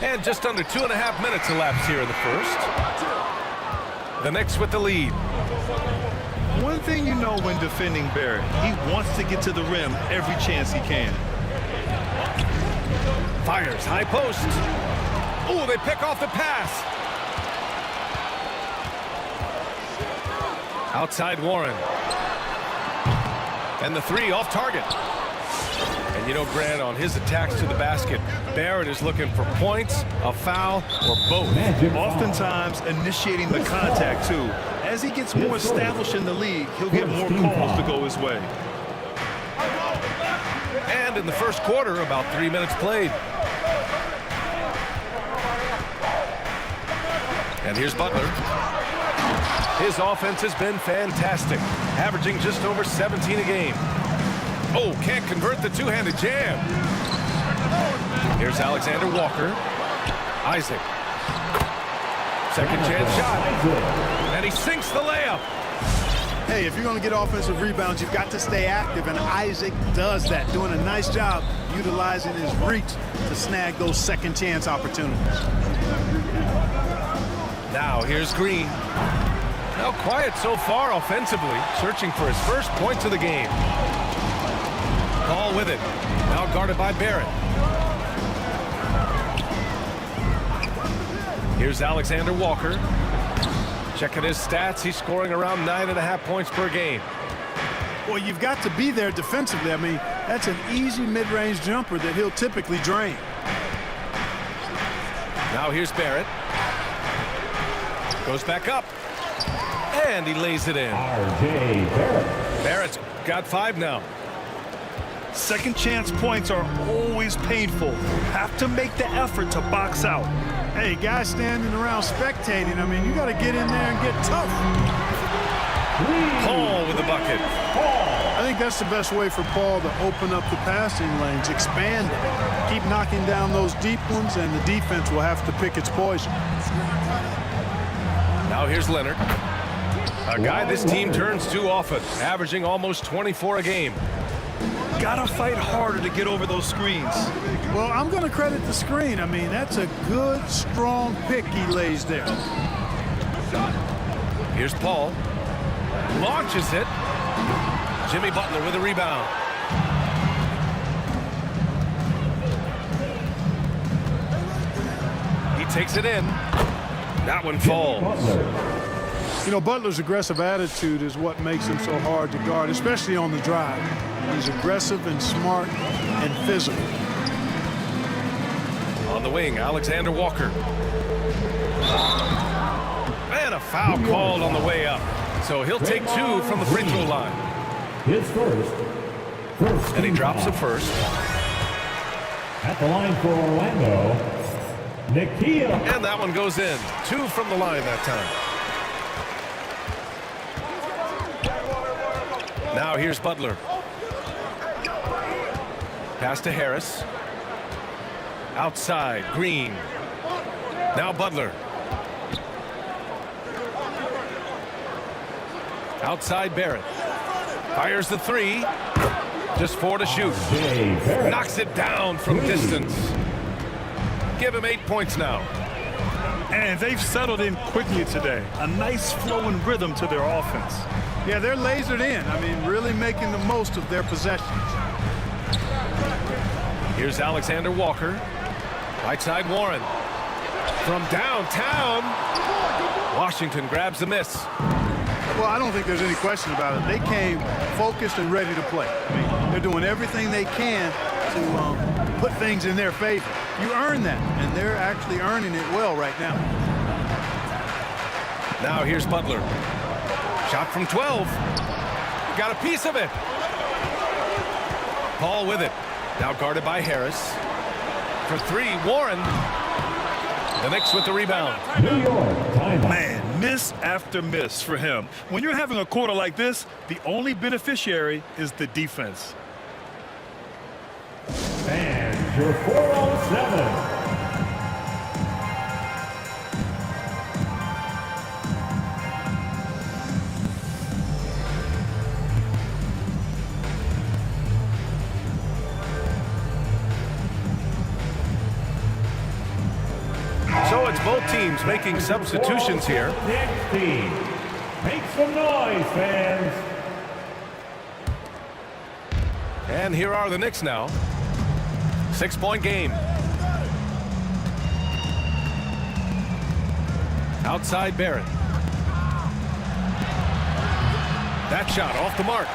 And just under 2.5 minutes elapsed here in the first. The Knicks with the lead. One thing you know when defending Barrett, he wants to get to the rim every chance he can. Fires, high post. Oh, they pick off the pass. Outside Warren. And the three off target. And you know, Grant, on his attacks to the basket, Barrett is looking for points, a foul, or both. Oftentimes initiating the contact, too. As he gets more established in the league, he'll get more calls to go his way. And in the first quarter, about 3 minutes played. And here's Butler. His offense has been fantastic, averaging just over 17 a game. Oh, can't convert the two-handed jam. Here's Alexander Walker. Isaac. Second chance shot. And he sinks the layup. Hey, if you're going to get offensive rebounds, you've got to stay active, and Isaac does that, doing a nice job utilizing his reach to snag those second chance opportunities. Now here's Green. Now quiet so far offensively, searching for his first points of the game. Ball with it. Now guarded by Barrett. Here's Alexander Walker. Checking his stats, he's scoring around 9.5 points per game. Well, you've got to be there defensively. I mean, that's an easy mid-range jumper that he'll typically drain. Now here's Barrett. Goes back up. And he lays it in. R.J. Barrett. Barrett's got 5 now. Second chance points are always painful. Have to make the effort to box out. Hey, guys standing around spectating, I mean, you got to get in there and get tough. Paul with the bucket. I think that's the best way for Paul to open up the passing lanes, expand it, keep knocking down those deep ones, and the defense will have to pick its poison. Now here's Leonard. A guy this team turns to often, averaging almost 24 a game. Gotta fight harder to get over those screens. Well, I'm going to credit the screen. I mean, that's a good, strong pick he lays there. Here's Paul. Launches it. Jimmy Butler with a rebound. He takes it in. That one falls. You know, Butler's aggressive attitude is what makes him so hard to guard, especially on the drive. He's aggressive and smart and physical. On the wing, Alexander Walker. And a foul called on the way up. So he'll take 2 from the free throw line. His first. And he drops the first. At the line for Orlando, Nikia. And that one goes in. 2 from the line that time. Now here's Butler. Pass to Harris. Outside, Green. Now Butler. Outside Barrett. Fires the 3. Just 4 to shoot. Knocks it down from distance. Give him 8 points now. And they've settled in quickly today. A nice flowing rhythm to their offense. Yeah, they're lasered in. I mean, really making the most of their possessions. Here's Alexander Walker. Right side Warren. From downtown. Washington grabs the miss. Well, I don't think there's any question about it. They came focused and ready to play. I mean, they're doing everything they can to put things in their favor. You earn that, and they're actually earning it well right now. Now here's Butler. Shot from 12. Got a piece of it. Paul with it. Now guarded by Harris. For 3, Warren. The Knicks with the rebound. New York, timeout. Man, miss after miss for him. When you're having a quarter like this, the only beneficiary is the defense. And your 407. It's both teams making substitutions here. Next team. Make some noise, fans. And here are the Knicks now. 6-point game. Outside Barrett. That shot off the mark.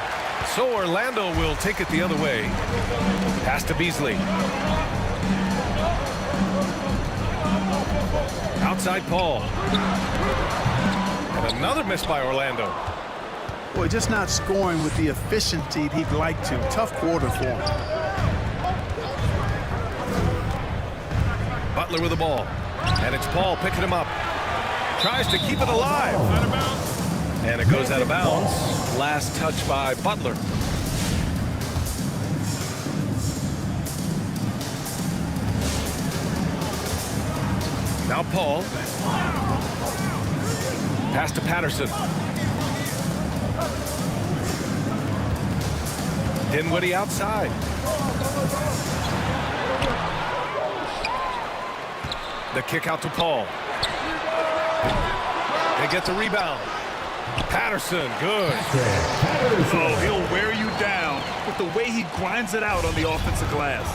So Orlando will take it the other way. Pass to Beasley. Outside Paul. And another miss by Orlando. Boy, just not scoring with the efficiency he'd like to. Tough quarter for him. Butler with the ball. And it's Paul picking him up. Tries to keep it alive. And it goes out of bounds. Last touch by Butler. Now Paul. Pass to Patterson. Dinwiddie outside. The kick out to Paul. They get the rebound. Patterson, good. Oh, he'll wear you down with the way he grinds it out on the offensive glass.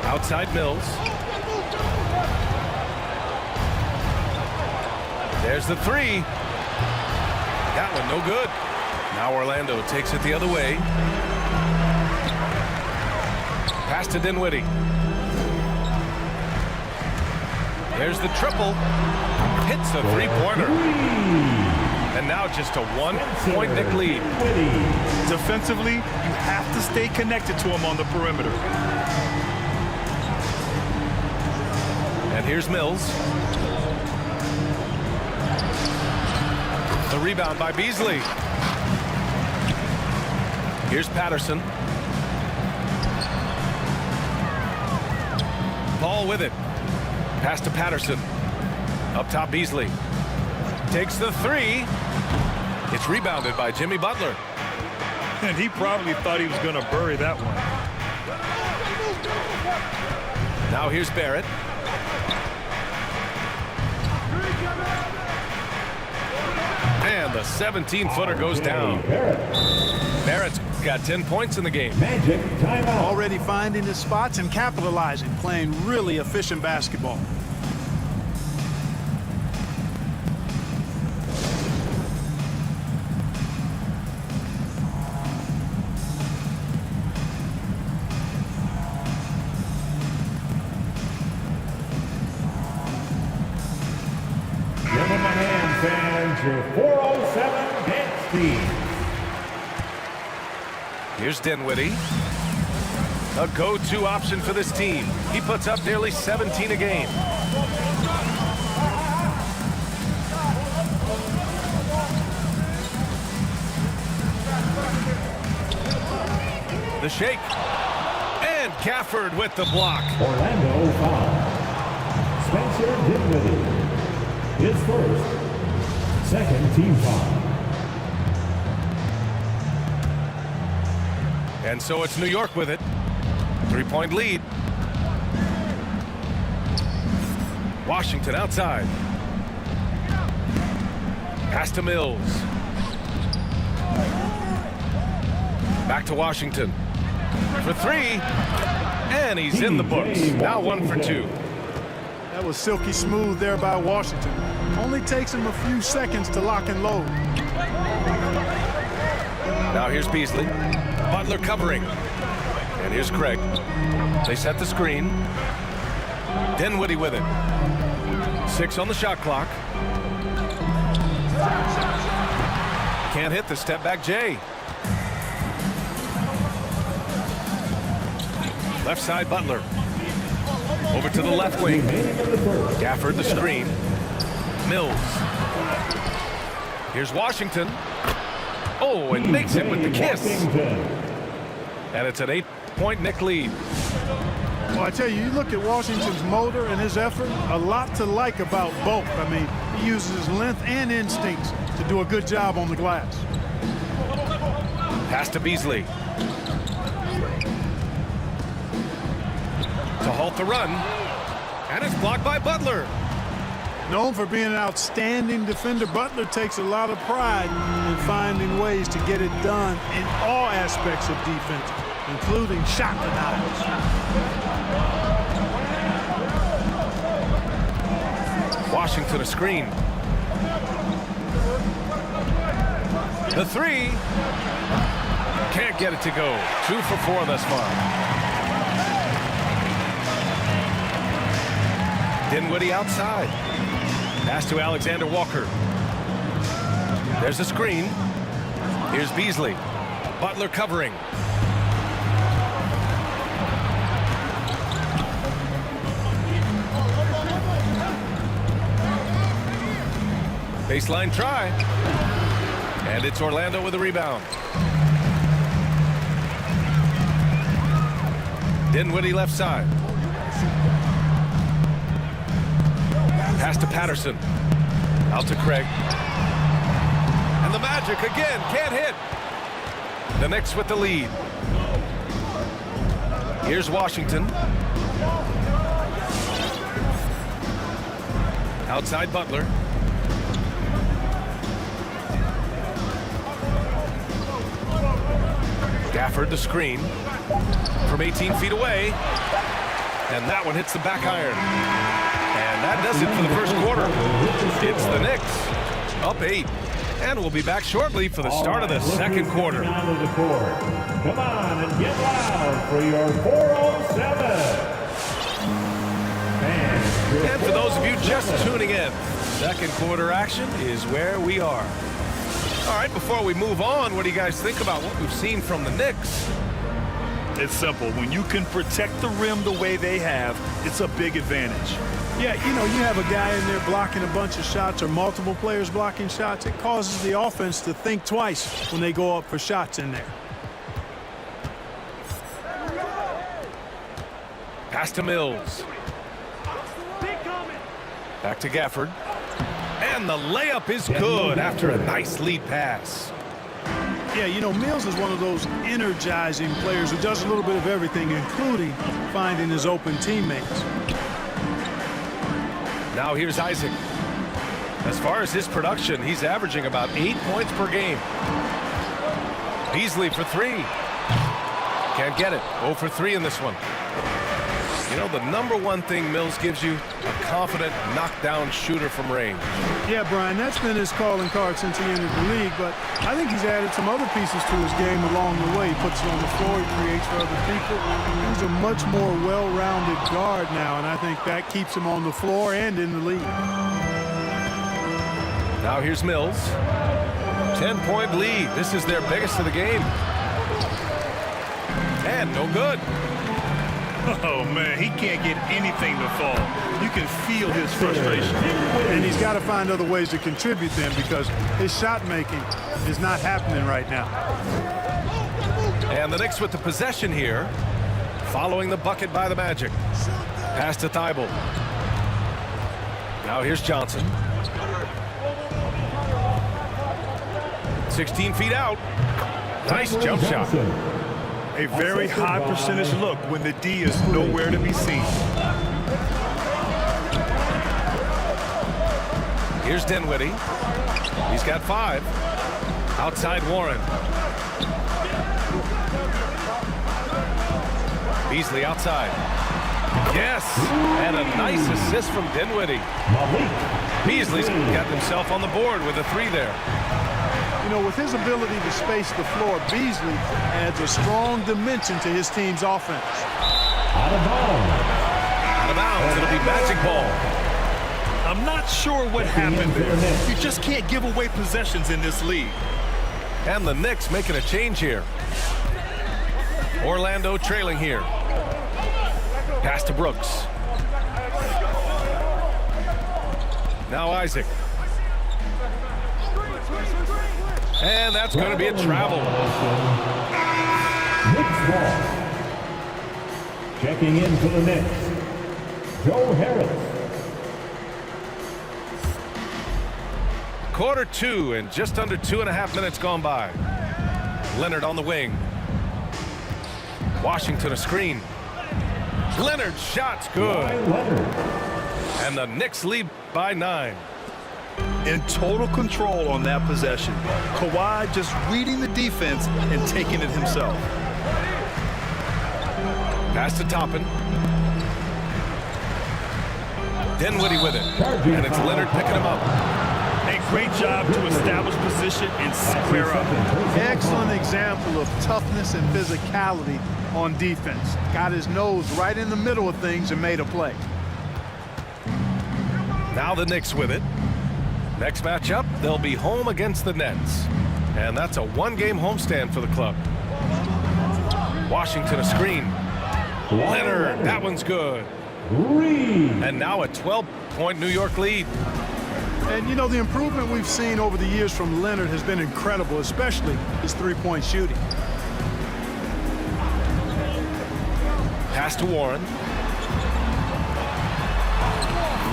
Outside Mills. There's the three. That one no good. Now Orlando takes it the other way. Pass to Dinwiddie. There's the triple. Hits the three-pointer. And now just a one-point Knick lead. Defensively, you have to stay connected to him on the perimeter. And here's Mills. The rebound by Beasley. Here's Patterson. Paul with it. Pass to Patterson. Up top Beasley. Takes the three. It's rebounded by Jimmy Butler. And he probably thought he was going to bury that one. Now here's Barrett. And the 17-footer goes down. Barrett's got 10 points in the game. Magic timeout. Already finding his spots and capitalizing, playing really efficient basketball. Give them a hand, fans. Your 407 Knicks team. Here's Dinwiddie. A go-to option for this team. He puts up nearly 17 a game. The shake. And Gafford with the block. Orlando foul. Spencer Dinwiddie. His first. Second team foul. And so it's New York with it. 3-point lead. Washington outside. Pass to Mills. Back to Washington. For three. And he's in the books. Now 1 for 2. That was silky smooth there by Washington. Only takes him a few seconds to lock and load. Now here's Beasley. Butler covering. And here's Craig. They set the screen. Dinwiddie with it. 6 on the shot clock. Can't hit the step back J. Left side Butler. Over to the left wing. Gafford the screen. Mills. Here's Washington. Oh, and makes it with the kiss. And it's an 8-point Knick lead. Well, I tell you, you look at Washington's motor and his effort, a lot to like about both. I mean, he uses his length and instincts to do a good job on the glass. Pass to Beasley. To halt the run. And it's blocked by Butler. Known for being an outstanding defender, Butler takes a lot of pride in finding ways to get it done in all aspects of defense, including shot denials. Washington a screen. The three. Can't get it to go. 2 for 4 thus far. Dinwiddie outside. Pass to Alexander Walker. There's a screen. Here's Beasley. Butler covering. Baseline try. And it's Orlando with a rebound. Dinwiddie left side. Pass to Patterson. Out to Craig. And the Magic again can't hit. The Knicks with the lead. Here's Washington. Outside Butler. Gafford the screen from 18 feet away. And that one hits the back iron. And that does it for the first quarter. It's the Knicks up 8. And we'll be back shortly for the start of the second quarter. Come on and get loud for your 407. And for those of you just tuning in, second quarter action is where we are. All right, before we move on, what do you guys think about what we've seen from the Knicks? It's simple. When you can protect the rim the way they have, it's a big advantage. Yeah, you know, you have a guy in there blocking a bunch of shots or multiple players blocking shots. It causes the offense to think twice when they go up for shots in there. Pass to Mills. Back to Gafford. And the layup is good after a nice lead pass. Yeah, you know, Mills is one of those energizing players who does a little bit of everything, including finding his open teammates. Now here's Isaac. As far as his production, he's averaging about 8 points per game. Beasley for 3. Can't get it. 0 for 3 in this one. You know, the number one thing Mills gives you, a confident knockdown shooter from range. Yeah, Brian, that's been his calling card since he entered the league, but I think he's added some other pieces to his game along the way. He puts it on the floor, he creates for other people. He's a much more well-rounded guard now, and I think that keeps him on the floor and in the league. Now here's Mills. 10-point lead. This is their biggest of the game. And no good. Oh, man, he can't get anything to fall. You can feel his frustration. And he's got to find other ways to contribute then because his shot making is not happening right now. And the Knicks with the possession here, following the bucket by the Magic. Pass to Thibault. Now here's Johnson. 16 feet out. Nice jump shot. A very high percentage look when the D is nowhere to be seen. Here's Dinwiddie. He's got 5. Outside Warren. Beasley outside. Yes, and a nice assist from Dinwiddie. Beasley's got himself on the board with a 3 there. You know, with his ability to space the floor, Beasley adds a strong dimension to his team's offense. Out of bounds. Out of bounds, it'll be Magic ball. I'm not sure what happened there. You just can't give away possessions in this league. And the Knicks making a change here. Orlando trailing here. Pass to Brooks. Now Isaac. And that's going to be a travel. Knicks ball. Checking in for the Knicks, Joe Harris. Quarter 2 and just under 2.5 minutes gone by. Leonard on the wing. Washington a screen. Leonard's shot's good. And the Knicks lead by 9. In total control on that possession. Kawhi just reading the defense and taking it himself. Pass to Toppin. Dinwiddie with it. And it's Leonard picking him up. A great job to establish position and square up. Excellent example of toughness and physicality on defense. Got his nose right in the middle of things and made a play. Now the Knicks with it. Next matchup, they'll be home against the Nets. And that's a one-game homestand for the club. Washington a screen. Leonard, that one's good. And now a 12-point New York lead. And, you know, the improvement we've seen over the years from Leonard has been incredible, especially his three-point shooting. Pass to Warren.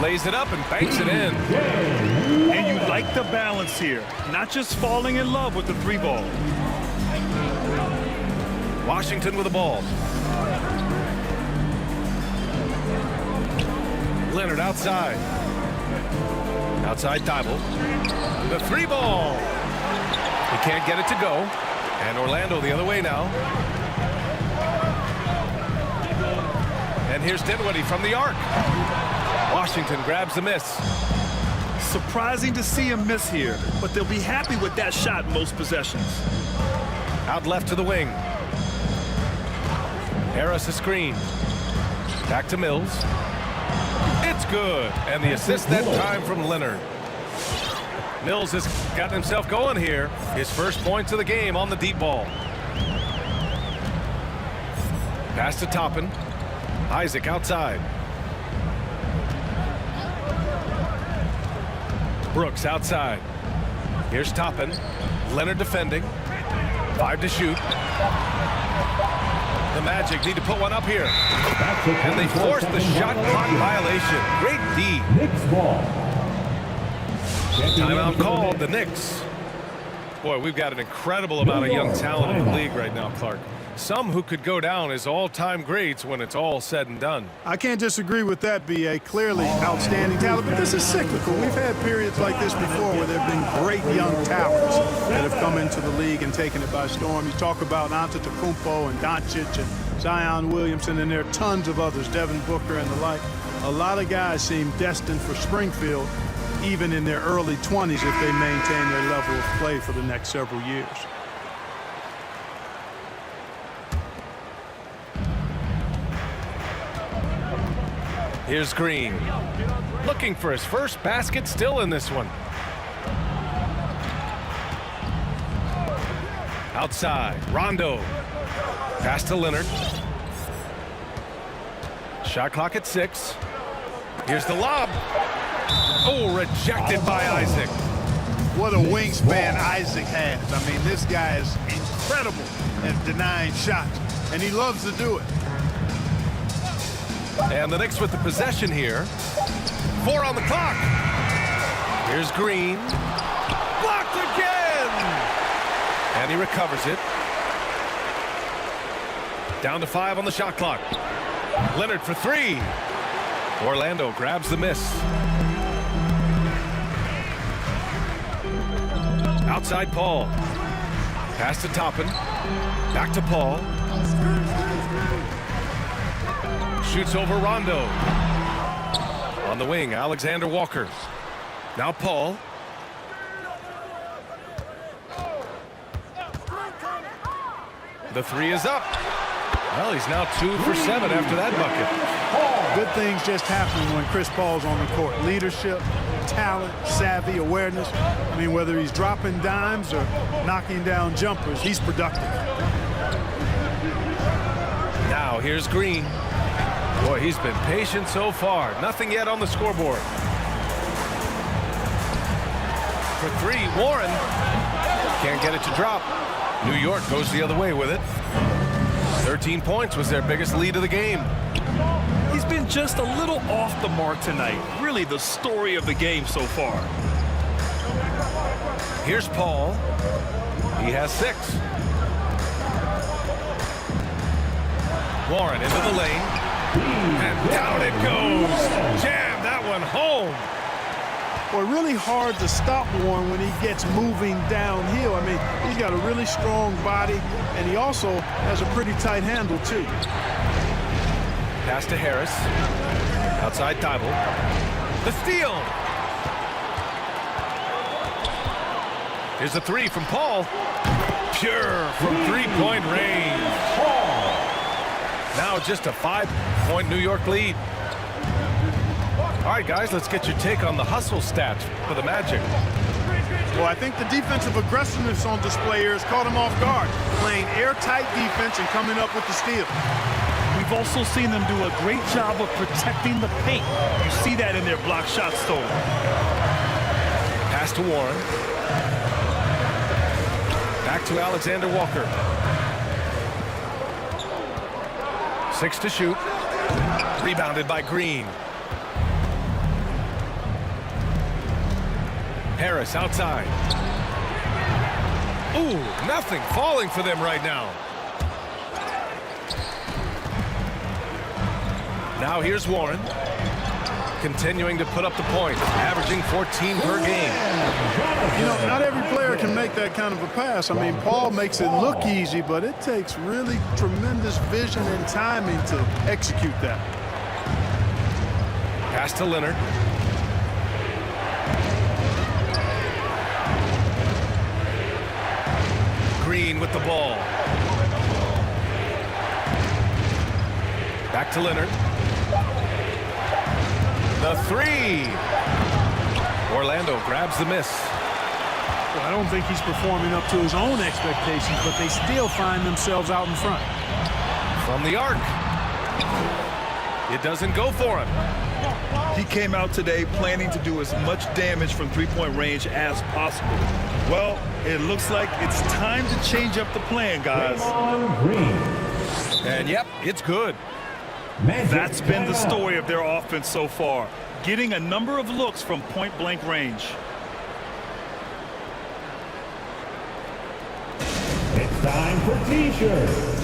Lays it up and banks it in. And you like the balance here. Not just falling in love with the three ball. Washington with the ball. Leonard outside. Outside Thibault. The three ball. He can't get it to go. And Orlando the other way now. And here's Dinwiddie from the arc. Washington grabs the miss. Surprising to see him miss here, but they'll be happy with that shot most possessions. Out left to the wing. Harris a screen. Back to Mills. It's good. And the assist that time from Leonard. Mills has gotten himself going here. His first points of the game on the deep ball. Pass to Toppin. Isaac outside. Brooks outside. Here's Toppin. Leonard defending. 5 to shoot. The Magic need to put one up here. And they force the shot clock violation. Great D. Knicks ball. Timeout called, the Knicks. Boy, we've got an incredible amount of young talent in the league right now, Clark. Some who could go down as all-time greats when it's all said and done. I can't disagree with that, B.A. Clearly outstanding talent, but this is cyclical. We've had periods like this before where there have been great young talents that have come into the league and taken it by storm. You talk about Antetokounmpo and Doncic and Zion Williamson, and there are tons of others, Devin Booker and the like. A lot of guys seem destined for Springfield, even in their early 20s, if they maintain their level of play for the next several years. Here's Green. Looking for his first basket, still in this one. Outside, Rondo. Pass to Leonard. Shot clock at 6. Here's the lob. Oh, rejected by Isaac. What a wingspan Isaac has. I mean, this guy is incredible at denying shots, and he loves to do it. And the Knicks with the possession here. 4 on the clock. Here's Green. Blocked again! And he recovers it. Down to 5 on the shot clock. Leonard for 3. Orlando grabs the miss. Outside Paul. Pass to Toppin. Back to Paul. Shoots over Rondo. On the wing, Alexander Walker. Now Paul. The 3 is up. Well, he's now 2 for 7 after that bucket. Good things just happen when Chris Paul's on the court. Leadership, talent, savvy, awareness. I mean, whether he's dropping dimes or knocking down jumpers, he's productive. Now here's Green. Boy, he's been patient so far. Nothing yet on the scoreboard. For 3, Warren. Can't get it to drop. New York goes the other way with it. 13 points was their biggest lead of the game. He's been just a little off the mark tonight. Really the story of the game so far. Here's Paul. He has 6. Warren into the lane. And down it goes. Jam that one home. Well, really hard to stop Warren when he gets moving downhill. I mean, he's got a really strong body, and he also has a pretty tight handle, too. Pass to Harris. Outside Dybel. The steal. Here's a three from Paul. Pure from three-point range. Now just a 5-point New York lead. All right, guys, let's get your take on the hustle stats for the Magic. Well, I think the defensive aggressiveness on display here has caught him off guard, playing airtight defense and coming up with the steal. We've also seen them do a great job of protecting the paint. You see that in their block shots total. Pass to Warren. Back to Alexander Walker. 6 to shoot. Rebounded by Green. Harris outside. Ooh, nothing falling for them right now. Now here's Warren. Continuing to put up the points, averaging 14 per game. You know, not every player can make that kind of a pass. I mean, Paul makes it look easy, but it takes really tremendous vision and timing to execute that. Pass to Leonard. Green with the ball. Back to Leonard. The three. Orlando grabs the miss. Well, I don't think he's performing up to his own expectations, but they still find themselves out in front. From the arc. It doesn't go for him. He came out today planning to do as much damage from three-point range as possible. Well, it looks like it's time to change up the plan, guys. And yep, it's good. That's been the story of their offense so far, getting a number of looks from point-blank range. It's time for T-shirts.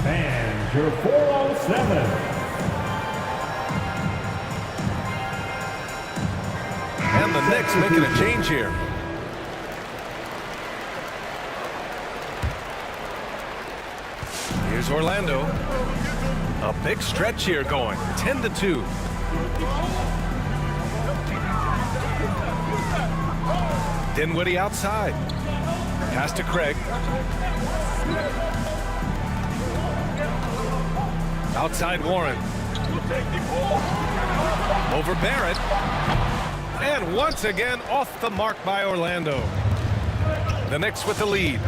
And your 407. And the Knicks making a change here. Here's Orlando. A big stretch here going. 10-2. Dinwiddie outside. Pass to Craig. Outside Warren. Over Barrett. And once again off the mark by Orlando. The Knicks with the lead.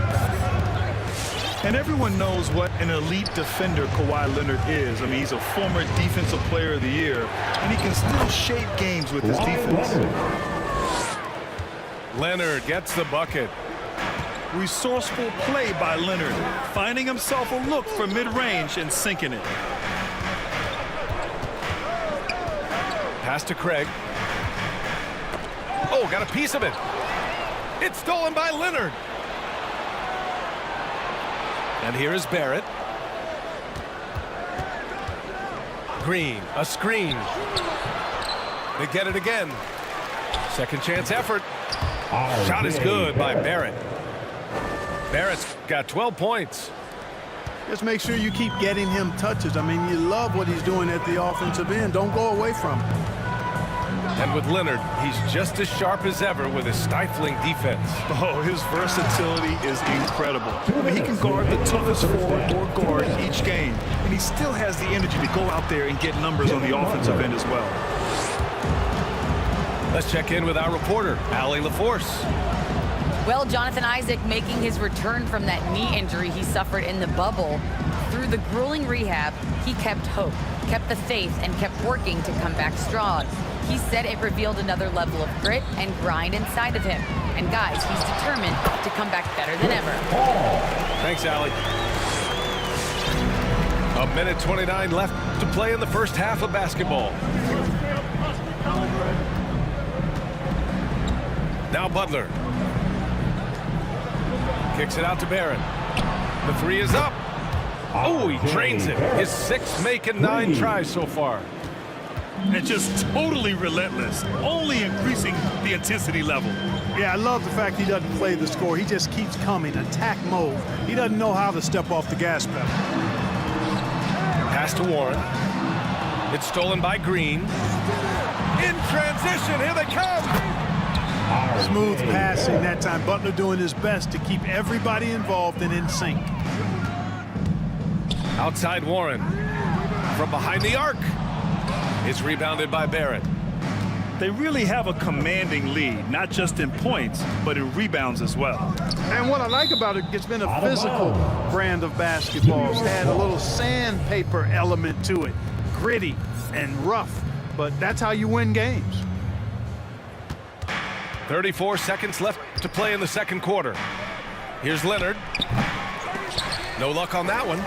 And everyone knows what an elite defender Kawhi Leonard is. I mean, he's a former Defensive Player of the Year, and he can still shape games with his defense. Leonard gets the bucket. Resourceful play by Leonard, finding himself a look from mid-range and sinking it. Pass to Craig. Oh, got a piece of it. It's stolen by Leonard. And here is Barrett. Green, a screen. They get it again. Second chance effort. Shot is good by Barrett. Barrett's got 12 points. Just make sure you keep getting him touches. I mean, you love what he's doing at the offensive end. Don't go away from him. And with Leonard, he's just as sharp as ever with his stifling defense. Oh, his versatility is incredible. I mean, he can guard the toughest forward or guard each game, and he still has the energy to go out there and get numbers on the offensive end as well. Let's check in with our reporter, Allie LaForce. Well, Jonathan Isaac making his return from that knee injury he suffered in the bubble. Through the grueling rehab, he kept hope, kept the faith, and kept working to come back strong. He said it revealed another level of grit and grind inside of him. And guys, he's determined to come back better than ever. Thanks Thanks, Allie. A minute 29 left to play in the first half of basketball. Now Butler. Kicks it out to Barrett. The three is up. Oh, he drains it. His 6th make and 9 tries so far. And just totally relentless, only increasing the intensity level. Yeah, I love the fact he doesn't play the score. He just keeps coming, attack mode. He doesn't know how to step off the gas pedal. Pass to Warren. It's stolen by Green. In transition, here they come. Smooth passing that time. Butler doing his best to keep everybody involved and in sync. Outside Warren. From behind the arc. It's rebounded by Barrett. They really have a commanding lead, not just in points, but in rebounds as well. And what I like about it, it's been a physical brand of basketball. It's had a little sandpaper element to it. Gritty and rough, but that's how you win games. 34 seconds left to play in the second quarter. Here's Leonard. No luck on that one.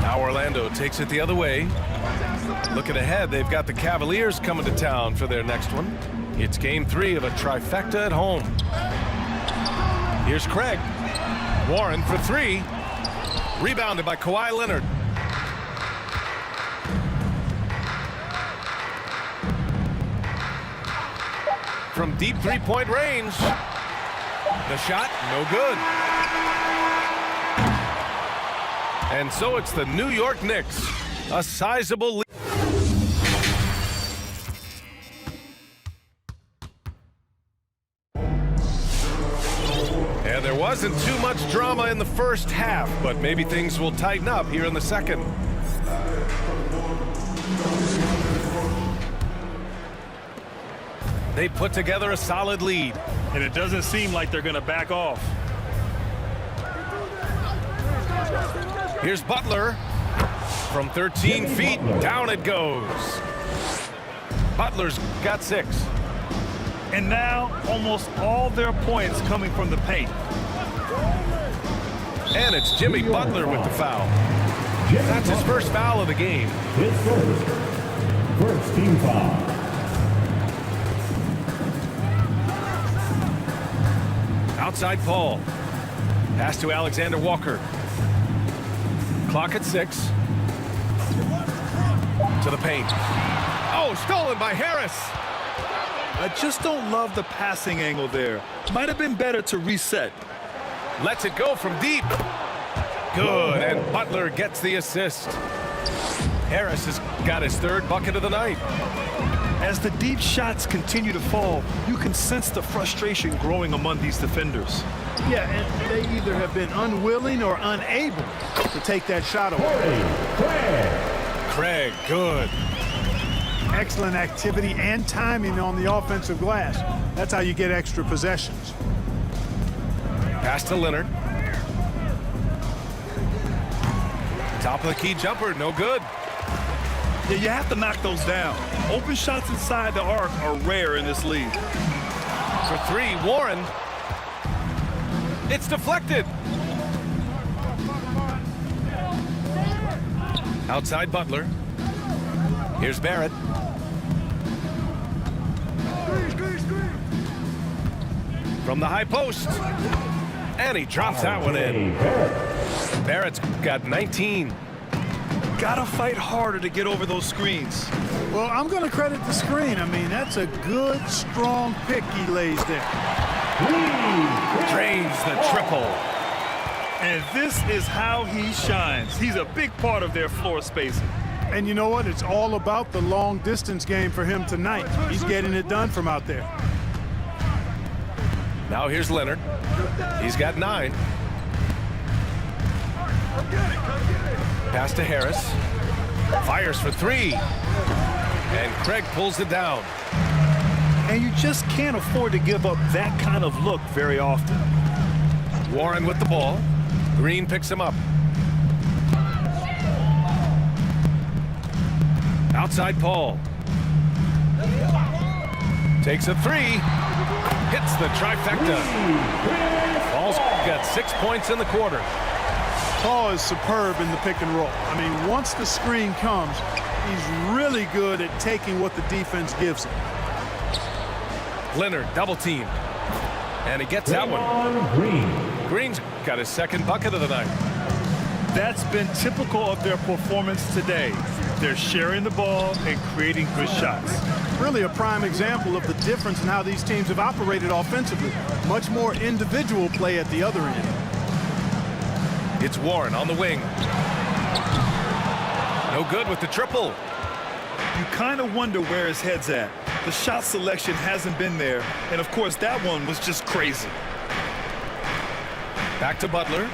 Now Orlando takes it the other way. Looking ahead, they've got the Cavaliers coming to town for their next one. It's game 3 of a trifecta at home. Here's Craig. Warren for 3. Rebounded by Kawhi Leonard. From deep 3-point range. The shot, no good. And so it's the New York Knicks. A sizable lead. And there wasn't too much drama in the first half, but maybe things will tighten up here in the second. They put together a solid lead. And it doesn't seem like they're going to back off. Here's Butler. From 13 feet, down it goes. Butler's got 6. And now almost all their points coming from the paint. And it's Jimmy Butler with the foul. That's his first foul of the game. His first team foul. Outside Paul. Pass to Alexander Walker. Clock at 6. To the paint. Oh, stolen by Harris. I just don't love the passing angle there. Might have been better to reset. Lets it go from deep. Good, and Butler gets the assist. Harris has got his 3rd bucket of the night. As the deep shots continue to fall, you can sense the frustration growing among these defenders. Yeah, and they either have been unwilling or unable to take that shot away. Craig, good. Excellent activity and timing on the offensive glass. That's how you get extra possessions. Pass to Leonard. Top of the key jumper, no good. Yeah, you have to knock those down. Open shots inside the arc are rare in this league. For 3, Warren. It's deflected. Outside Butler. Here's Barrett. From the high post. And he drops that one in. Barrett's got 19. Gotta fight harder to get over those screens. Well, I'm going to credit the screen. I mean, that's a good, strong pick he lays there. Drains the triple. And this is how he shines. He's a big part of their floor spacing. And you know what? It's all about the long distance game for him tonight. He's getting it done from out there. Now here's Leonard. He's got 9. Pass to Harris. Fires for 3. And Craig pulls it down. And you just can't afford to give up that kind of look very often. Warren with the ball. Green picks him up. Outside Paul. Takes a 3. Hits the trifecta. Paul's got 6 points in the quarter. Paul is superb in the pick and roll. I mean, once the screen comes, he's really good at taking what the defense gives him. Leonard double teamed. And he gets that one. Green. Green's got his second bucket of the night. That's been typical of their performance today. They're sharing the ball and creating good shots. Really a prime example of the difference in how these teams have operated offensively. Much more individual play at the other end. It's Warren on the wing. No good with the triple. You kind of wonder where his head's at. The shot selection hasn't been there, and of course that one was just crazy. Back to Butler.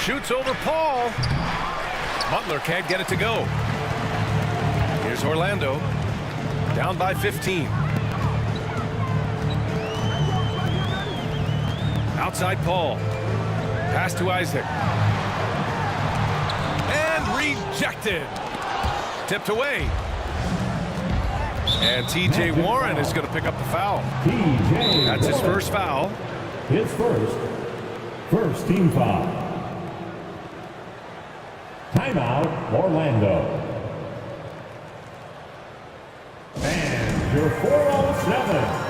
Shoots over Paul. Butler can't get it to go. Here's Orlando. Down by 15. Outside Paul. Pass to Isaac. And rejected. Tipped away. And T.J. Warren is going to pick up the foul. T.J. That's his first foul. His first team foul. Timeout, Orlando. And your 407.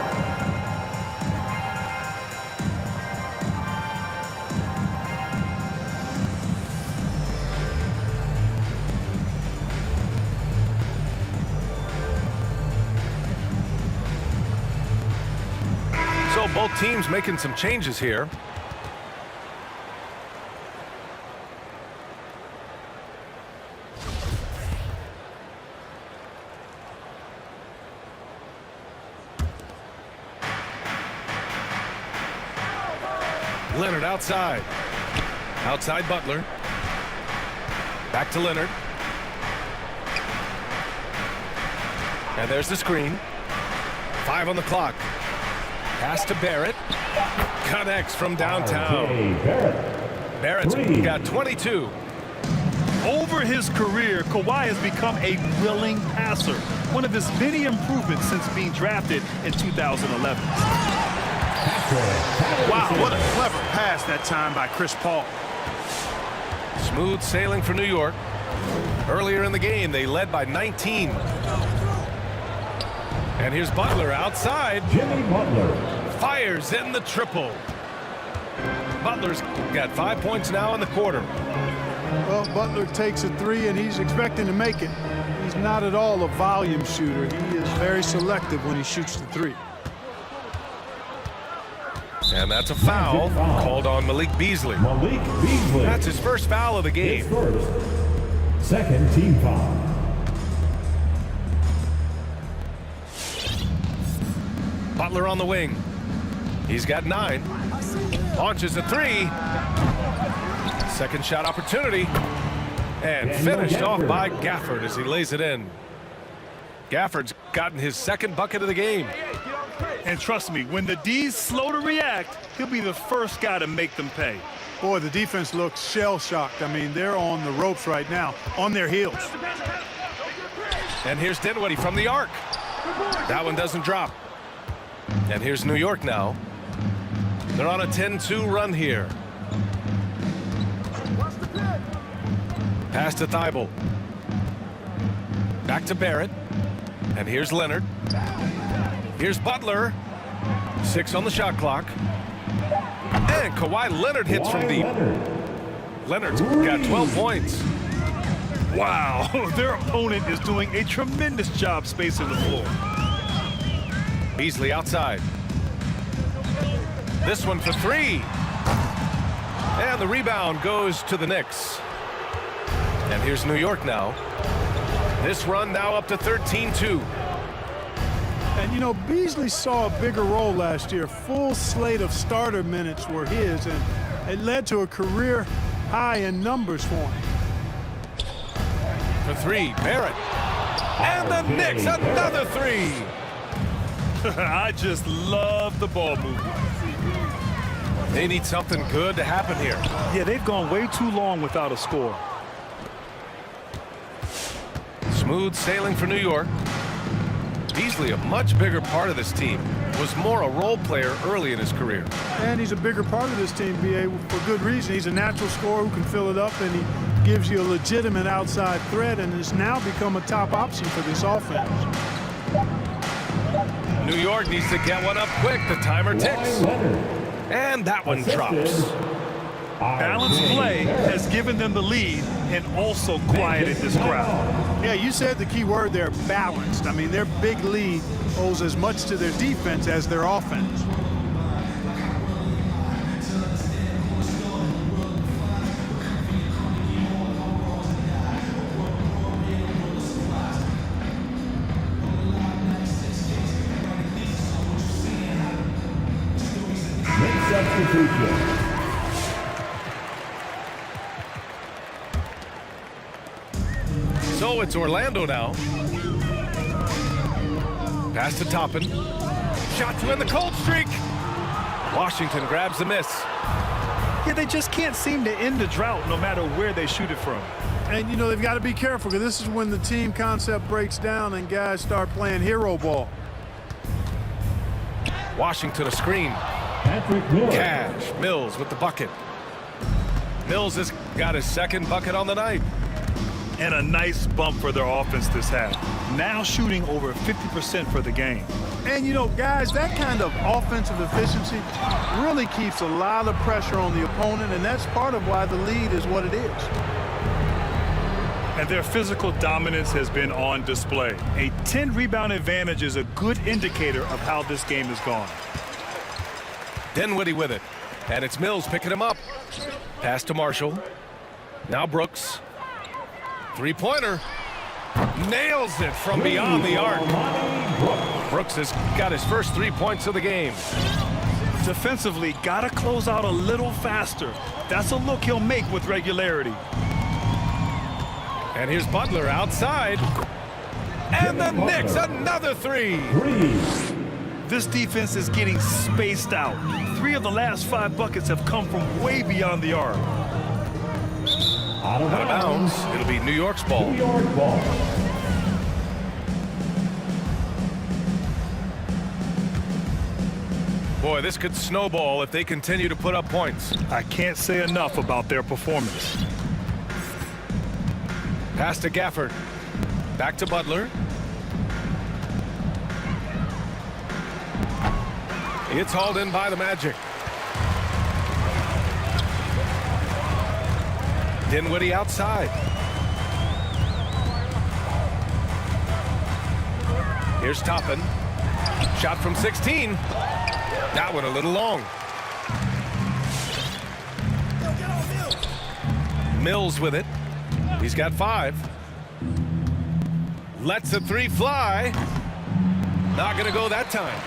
So both teams making some changes here. Leonard outside. Outside Butler. Back to Leonard. And there's the screen. 5 on the clock. Pass to Barrett. Connects from downtown. Barrett's got 22. Over his career, Kawhi has become a willing passer, one of his many improvements since being drafted in 2011. Wow, what a clever pass that time by Chris Paul. Smooth sailing for New York. Earlier in the game, they led by 19. And here's Butler outside. Jimmy Butler. Fires in the triple. Butler's got 5 points now in the quarter. Well, Butler takes a three, and he's expecting to make it. He's not at all a volume shooter. He is very selective when he shoots the three. And that's a foul called on Malik Beasley. Malik Beasley. That's his first foul of the game. His second team foul. Butler on the wing. He's got 9. Launches a 3. Second shot opportunity. And finished off by Gafford as he lays it in. Gafford's gotten his second bucket of the game. And trust me, when the D's slow to react, he'll be the first guy to make them pay. Boy, the defense looks shell-shocked. I mean, they're on the ropes right now, on their heels. And here's Dinwiddie from the arc. That one doesn't drop. And here's New York now. They're on a 10-2 run here. Pass to Thibault. Back to Barrett. And here's Leonard. Here's Butler. 6 on the shot clock. And Kawhi Leonard hits from deep. Leonard's got 12 points. Wow, their opponent is doing a tremendous job spacing the floor. Beasley outside. This one for 3. And the rebound goes to the Knicks. And here's New York now. This run now up to 13-2. And, you know, Beasley saw a bigger role last year. Full slate of starter minutes were his, and it led to a career high in numbers for him. For 3, Barrett. And the Knicks, another 3. I just love the ball movement. They need something good to happen here. Yeah, they've gone way too long without a score. Smooth sailing for New York. Beasley, a much bigger part of this team. was more a role player early in his career. And he's a bigger part of this team, B.A., for good reason. He's a natural scorer who can fill it up, and he gives you a legitimate outside threat, and has now become a top option for this offense. New York needs to get one up quick. The timer ticks. And that one drops. Balanced play has given them the lead and also quieted this crowd. Yeah, you said the key word there, balanced. I mean, their big lead owes as much to their defense as their offense. Substitution. So it's Orlando now. Pass to Toppin. Shot to end the cold streak. Washington grabs the miss. Yeah, they just can't seem to end the drought no matter where they shoot it from. And, you know, they've got to be careful, because this is when the team concept breaks down and guys start playing hero ball. Washington a screen. Cash. Mills with the bucket. Mills has got his second bucket on the night. And a nice bump for their offense this half. Now shooting over 50% for the game. And, you know, guys, that kind of offensive efficiency really keeps a lot of pressure on the opponent, and that's part of why the lead is what it is. And their physical dominance has been on display. A 10-rebound advantage is a good indicator of how this game has gone. Dinwiddie with it. And it's Mills picking him up. Pass to Marshall. Now Brooks. Three-pointer. Nails it from beyond the arc. Brooks has got his first 3 points of the game. Defensively, got to close out a little faster. That's a look he'll make with regularity. And here's Butler outside. And the Knicks, another three. This defense is getting spaced out. 3 of the last 5 buckets have come from way beyond the arc. Out of bounds. It'll be New York's ball. New York ball. Boy, this could snowball if they continue to put up points. I can't say enough about their performance. Pass to Gafford. Back to Butler. It's hauled in by the Magic. Dinwiddie outside. Here's Toppin. Shot from 16. That one a little long. Mills with it. He's got 5. Lets a 3 fly. Not going to go that time.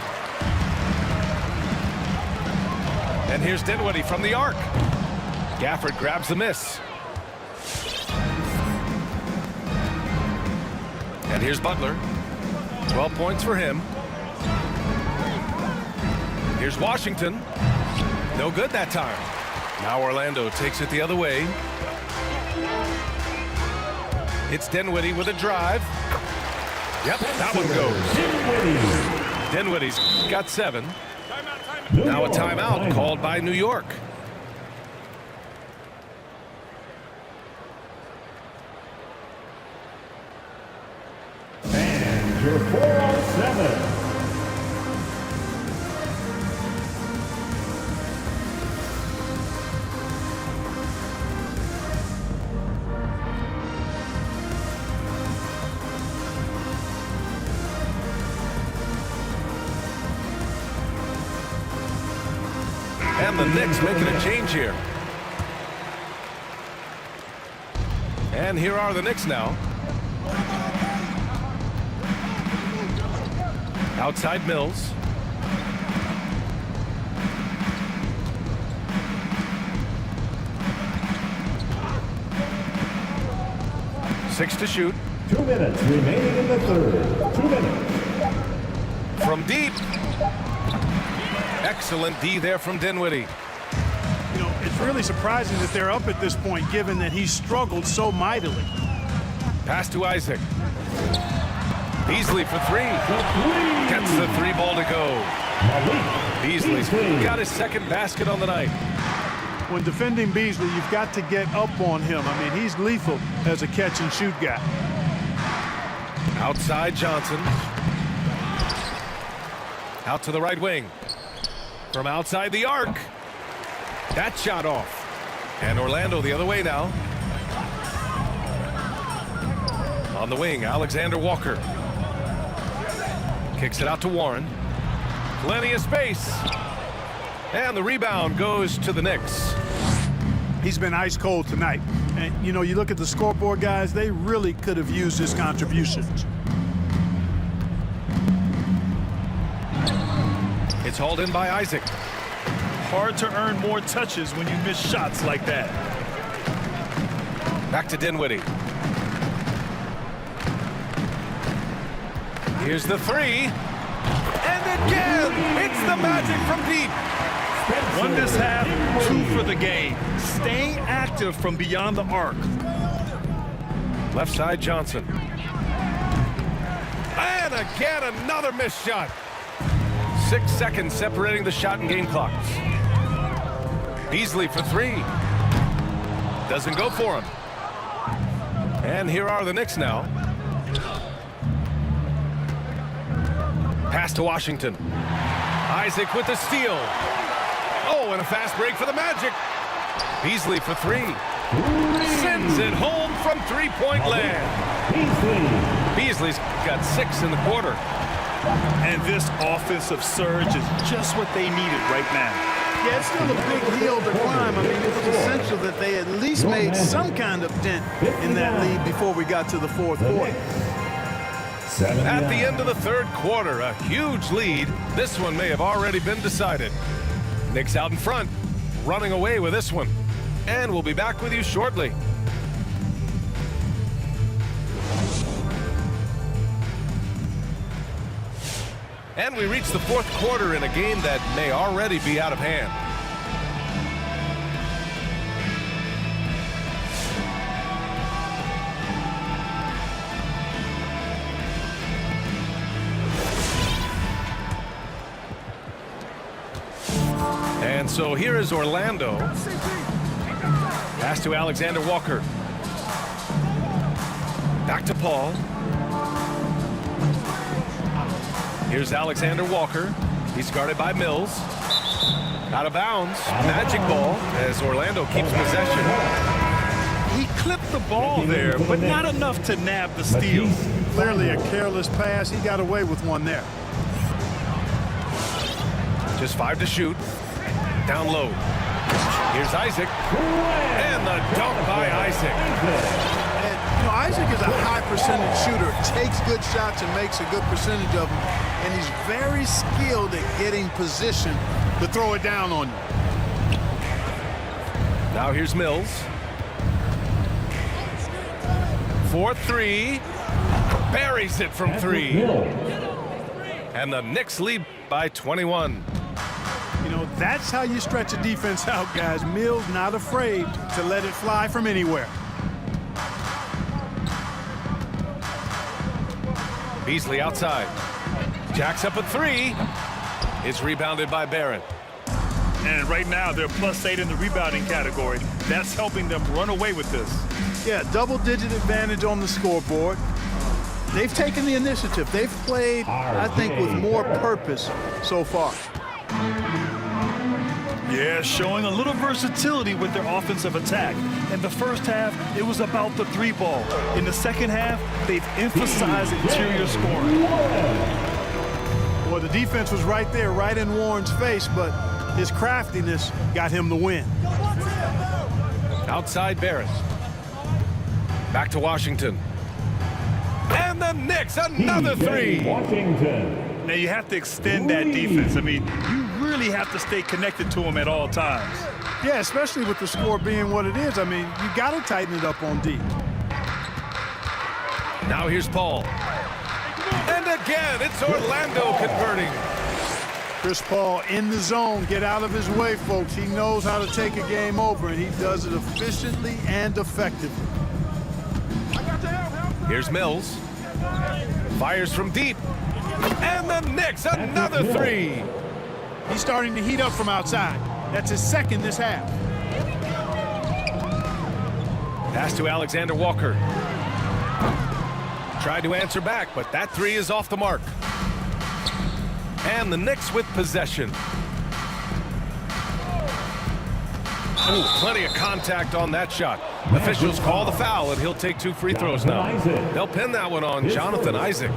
And here's Dinwiddie from the arc. Gafford grabs the miss. And here's Butler. 12 points for him. Here's Washington. No good that time. Now Orlando takes it the other way. It's Dinwiddie with a drive. Yep, that one goes. Dinwiddie's got 7. Now a timeout called by New York. And your 407. And the Knicks making a change here. And here are the Knicks now. Outside Mills. Six to shoot. 2 minutes remaining in the third. 2 minutes. From deep. Excellent D there from Dinwiddie. You know, it's really surprising that they're up at this point, given that he struggled so mightily. Pass to Isaac. Beasley for 3. Gets the 3 ball to go. Beasley's got his second basket on the night. When defending Beasley, you've got to get up on him. I mean, he's lethal as a catch-and-shoot guy. Outside Johnson. Out to the right wing. From outside the arc. That shot off. And Orlando the other way now. On the wing, Alexander Walker. Kicks it out to Warren. Plenty of space. And the rebound goes to the Knicks. He's been ice cold tonight. And, you know, you look at the scoreboard, guys, they really could have used his contributions. It's hauled in by Isaac. Hard to earn more touches when you miss shots like that. Back to Dinwiddie. Here's the three. And again, it's the Magic from deep. One this half, two for the game. Staying active from beyond the arc. Left side Johnson. And again, another missed shot. 6 seconds separating the shot and game clocks. Beasley for three. Doesn't go for him. And here are the Knicks now. Pass to Washington. Isaac with the steal. Oh, and a fast break for the Magic. Beasley for three. Sends it home from three-point land. Beasley's got 6 in the quarter. And this offensive surge is just what they needed right now. Yeah, it's still a big hill to climb. I mean, it's essential that they at least made some kind of dent in that lead before we got to the fourth quarter. At the end of the third quarter, a huge lead. This one may have already been decided. Knicks out in front, running away with this one. And we'll be back with you shortly. And we reach the fourth quarter in a game that may already be out of hand. And so here is Orlando. Pass to Alexander Walker. Back to Paul. Here's Alexander Walker. He's guarded by Mills. Out of bounds. Magic ball as Orlando keeps possession. He clipped the ball there, but not enough to nab the steal. Clearly a careless pass. He got away with one there. Just 5 to shoot. Down low. Here's Isaac. And the dunk by Isaac. And, you know, Isaac is a high percentage shooter. Takes good shots and makes a good percentage of them. And he's very skilled at getting position to throw it down on you. Now here's Mills. 4-3. Buries it from 3. And the Knicks lead by 21. You know, that's how you stretch a defense out, guys. Mills not afraid to let it fly from anywhere. Beasley outside. Jacks up a 3. It's rebounded by Barrett. And right now, they're +8 in the rebounding category. That's helping them run away with this. Yeah, double-digit advantage on the scoreboard. They've taken the initiative. They've played, I think, with more purpose so far. Yeah, showing a little versatility with their offensive attack. In the first half, it was about the 3 ball. In the second half, they've emphasized interior scoring. Well, the defense was right there, right in Warren's face, but his craftiness got him the win. Outside Barrett. Back to Washington. And the Knicks, another 3. Washington. Now, you have to extend that defense. I mean, you really have to stay connected to them at all times. Yeah, especially with the score being what it is. I mean, you got to tighten it up on D. Now here's Paul. And again, it's Orlando converting. Chris Paul in the zone. Get out of his way, folks. He knows how to take a game over, and he does it efficiently and effectively. Here's Mills. Fires from deep. And the Knicks, another 3. He's starting to heat up from outside. That's his second this half. Pass to Alexander Walker. Tried to answer back, but that three is off the mark. And the Knicks with possession. Ooh, plenty of contact on that shot. Officials call the foul, and he'll take 2 free throws now. They'll pin that one on Jonathan Isaac.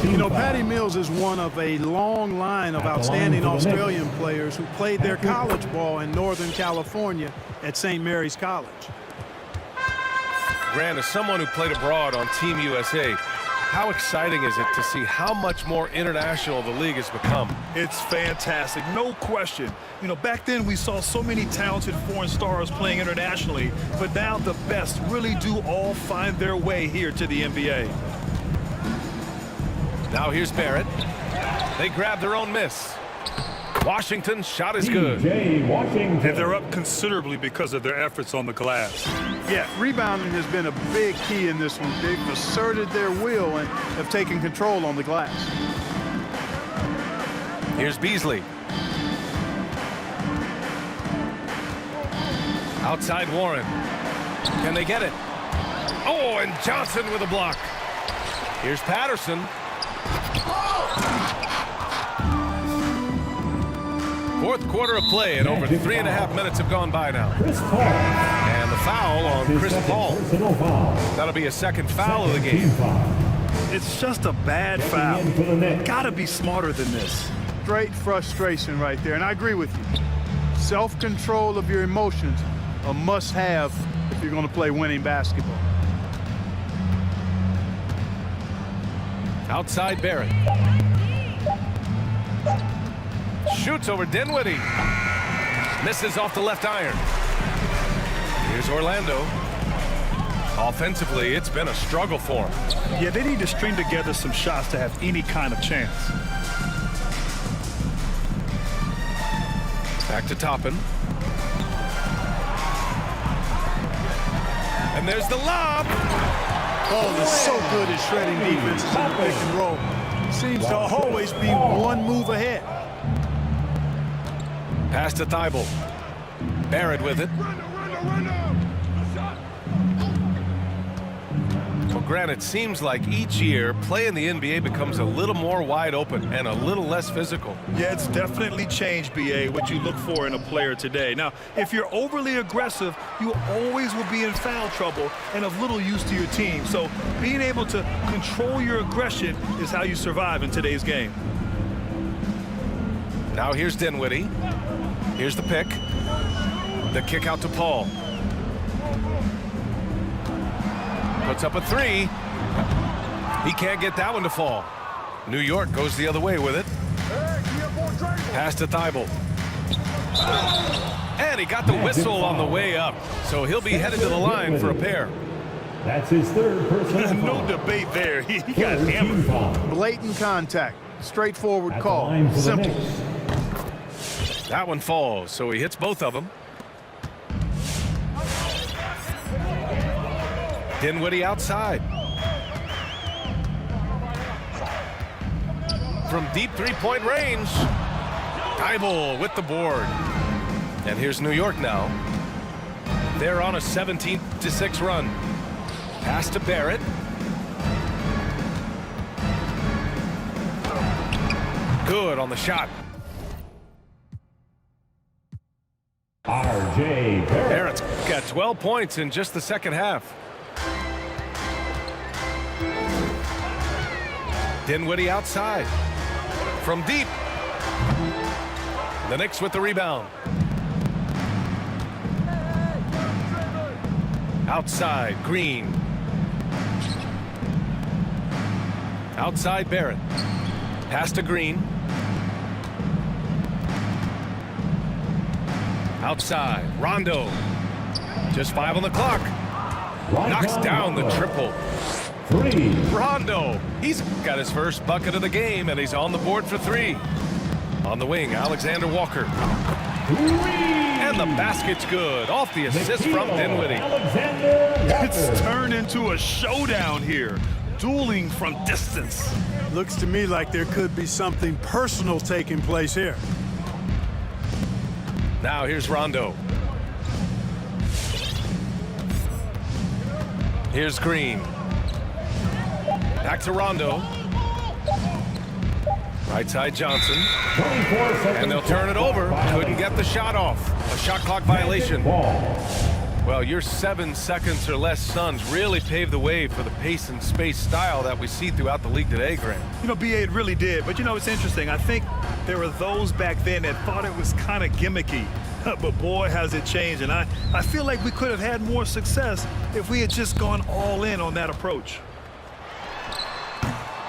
You know, Patty Mills is one of a long line of outstanding Australian players who played their college ball in Northern California at St. Mary's College. Grant, as someone who played abroad on Team USA, how exciting is it to see how much more international the league has become? It's fantastic, no question. You know, back then we saw so many talented foreign stars playing internationally, but now the best really do all find their way here to the NBA. Now here's Barrett. They grab their own miss. Washington's shot is good. And they're up considerably because of their efforts on the glass. Yeah, rebounding has been a big key in this one. They've asserted their will and have taken control on the glass. Here's Beasley. Outside Warren. Can they get it? Oh, and Johnson with a block. Here's Patterson. Fourth quarter of play, and over 3.5 minutes have gone by now. And the foul on Chris Paul. That'll be a second foul of the game. It's just a bad foul. Gotta be smarter than this. Straight frustration right there, and I agree with you. Self-control of your emotions, a must-have if you're going to play winning basketball. Outside Barrett. Shoots over Dinwiddie. Misses off the left iron. Here's Orlando. Offensively, it's been a struggle for him. Yeah, they need to string together some shots to have any kind of chance. Back to Toppin. And there's the lob. Paul is so good at shredding defenses in the pick and roll. Seems to always be one move ahead. Pass to Thibault. Barrett with it. Well, Grant, it seems like each year, play in the NBA becomes a little more wide open and a little less physical. Yeah, it's definitely changed, BA, what you look for in a player today. Now, if you're overly aggressive, you always will be in foul trouble and of little use to your team. So being able to control your aggression is how you survive in today's game. Now here's Dinwiddie. Here's the pick. The kick out to Paul. Puts up a three. He can't get that one to fall. New York goes the other way with it. Pass to Thibault. And he got the whistle on the way up. So he'll be headed to the line for a pair. That's his third personal No foul. debate there. He got hammered. Blatant contact. Straightforward At the call. line for the Simple. Knicks. That one falls, so he hits both of them. Dinwiddie outside. From deep three-point range. Thibault with the board. And here's New York now. They're on a 17-6 run. Pass to Barrett. Good on the shot. R.J. Barrett. Barrett's got 12 points in just the second half. Dinwiddie outside. From deep. The Knicks with the rebound. Outside, Green. Outside, Barrett. Pass to Green. Outside, Rondo. Just 5 on the clock. Knocks down the triple. Three. Rondo, he's got his first bucket of the game, and he's on the board for 3. On the wing, Alexander Walker. And the basket's good. Off the assist from Dinwiddie. It's turned into a showdown here. dueling from distance. Looks to me like there could be something personal taking place here. Now here's Rondo. Here's Green. Back to Rondo. Right side Johnson. And they'll turn it over. Couldn't get the shot off. A shot clock violation. Well, your 7 seconds or less stuns really paved the way for the pace and space style that we see throughout the league today, Grant. You know, BA, it really did. But, you know, it's interesting. I think there were those back then that thought it was kind of gimmicky. But, boy, has it changed. And I feel like we could have had more success if we had just gone all in on that approach.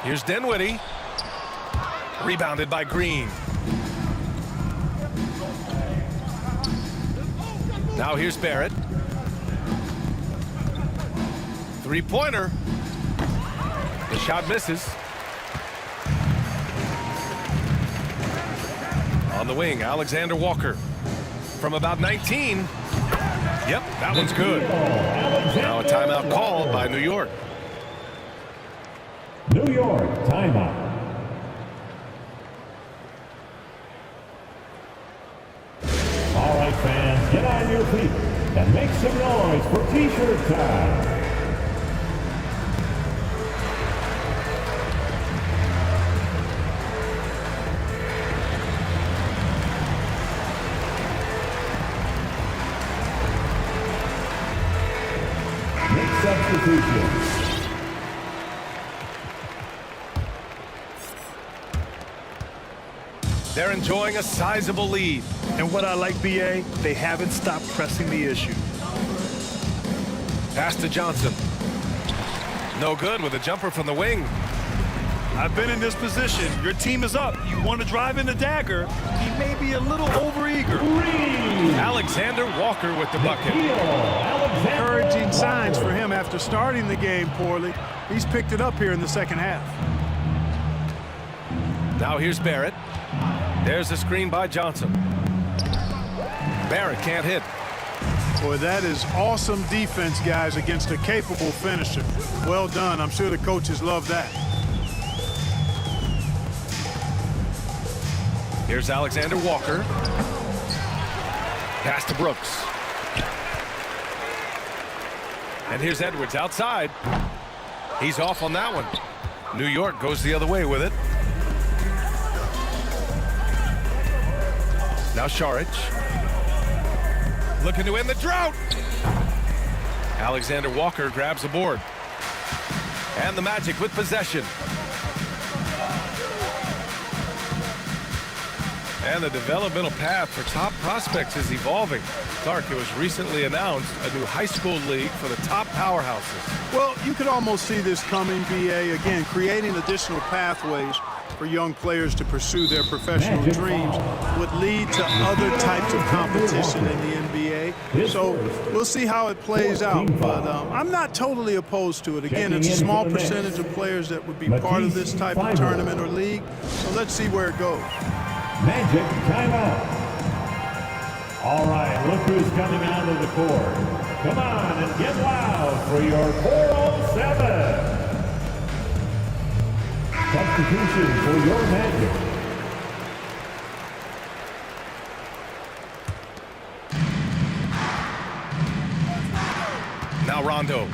Here's Dinwiddie. Rebounded by Green. Now here's Barrett. Three-pointer. The shot misses. On the wing, Alexander Walker. From about 19. Yep, that one's good. Now a timeout called by New York. New York, timeout. All right, fans, get on your feet and make some noise for T-shirt time. Next substitution. They're enjoying a sizable lead. And what I like, BA, they haven't stopped pressing the issue. Pass to Johnson. No good with a jumper from the wing. I've been in this position. Your team is up. You want to drive in the dagger. He may be a little overeager. Alexander Walker with the bucket. Encouraging signs for him after starting the game poorly. He's picked it up here in the second half. Now here's Barrett. There's a screen by Johnson. Barrett can't hit. Boy, that is awesome defense, guys, against a capable finisher. Well done. I'm sure the coaches love that. Here's Alexander Walker. Pass to Brooks. And here's Edwards outside. He's off on that one. New York goes the other way with it. Now Šarić. Looking to end the drought. Alexander Walker grabs the board. And the Magic with possession. And the developmental path for top prospects is evolving. Clark, it was recently announced a new high school league for the top powerhouses. Well, you could almost see this coming, BA, again, creating additional pathways for young players to pursue their professional dreams would lead to other types of competition in the NBA. So we'll see how it plays out. But I'm not totally opposed to it. Again, it's a small percentage of players that would be part of this type of tournament or league. So let's see where it goes. Magic timeout. All right, look who's coming onto the court. Come on and get loud for your 407. Substitution for your Magic. Now Rondo.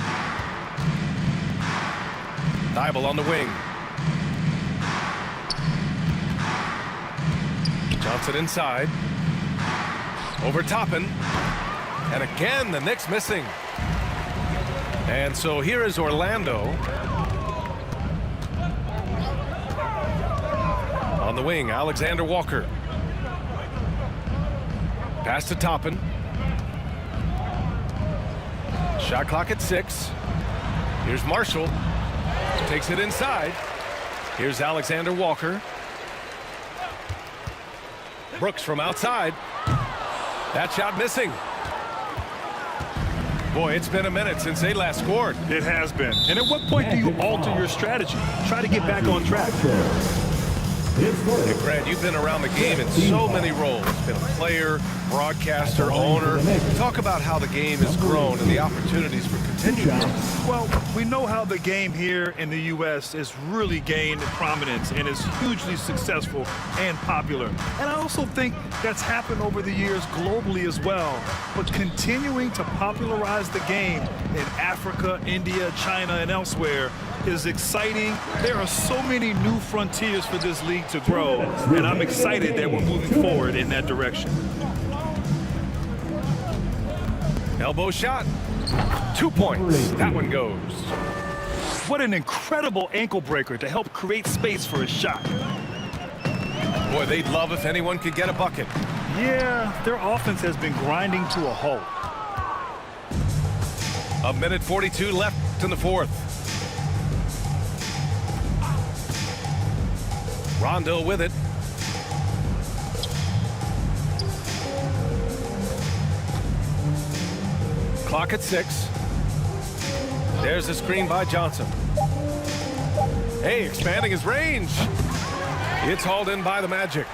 Thibault on the wing. Johnson inside. Over Toppin. And again, the Knicks missing. And so here is Orlando. On the wing, Alexander Walker. Pass to Toppin. Shot clock at 6. Here's Marshall. Takes it inside. Here's Alexander Walker. Brooks from outside. That shot missing. Boy, it's been a minute since they last scored. It has been. And at what point do you alter your strategy? Try to get back on track. Hey, Brad, you've been around the game in so many roles. Been a player, broadcaster, owner. Talk about how the game has grown and the opportunities for continued growth. Well, we know how the game here in the U.S. has really gained prominence and is hugely successful and popular. And I also think that's happened over the years globally as well. But continuing to popularize the game in Africa, India, China, and elsewhere is exciting. There are so many new frontiers for this league to grow, and I'm excited that we're moving forward in that direction. Elbow shot. 2 points. That one goes. What an incredible ankle breaker to help create space for a shot. Boy, they'd love if anyone could get a bucket. Yeah, their offense has been grinding to a halt. 1:42 left in the fourth. Rondo with it. Clock at 6. There's a screen by Johnson. Hey, expanding his range. It's hauled in by the Magic.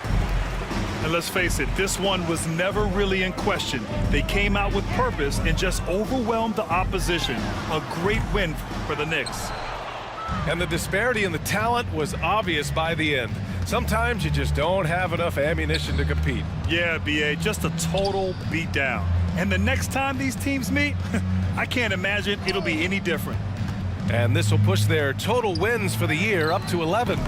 And let's face it, this one was never really in question. They came out with purpose and just overwhelmed the opposition. A great win for the Knicks. And the disparity in the talent was obvious by the end. Sometimes you just don't have enough ammunition to compete. Yeah, B.A., just a total beatdown. And the next time these teams meet, I can't imagine it'll be any different. And this will push their total wins for the year up to 11.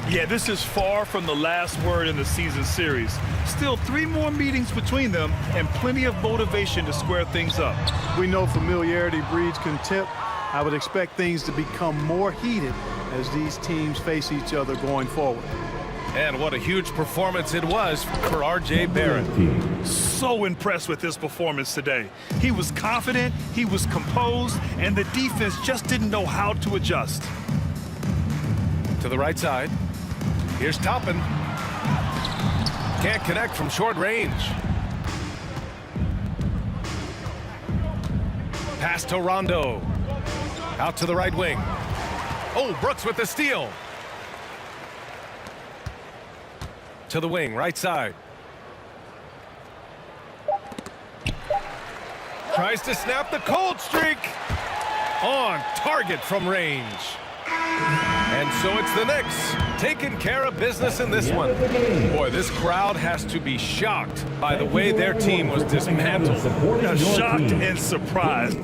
Yeah, this is far from the last word in the season series. Still 3 more meetings between them and plenty of motivation to square things up. We know familiarity breeds contempt. I would expect things to become more heated as these teams face each other going forward. And what a huge performance it was for R.J. Barrett. So impressed with his performance today. He was confident, he was composed, and the defense just didn't know how to adjust. To the right side. Here's Toppin. Can't connect from short range. Pass to Rondo. Out to the right wing. Oh, Brooks with the steal. To the wing, right side. Tries to snap the cold streak. On target from range. And so it's the Knicks taking care of business in this one. Boy, this crowd has to be shocked by the way their team was dismantled. Shocked and surprised.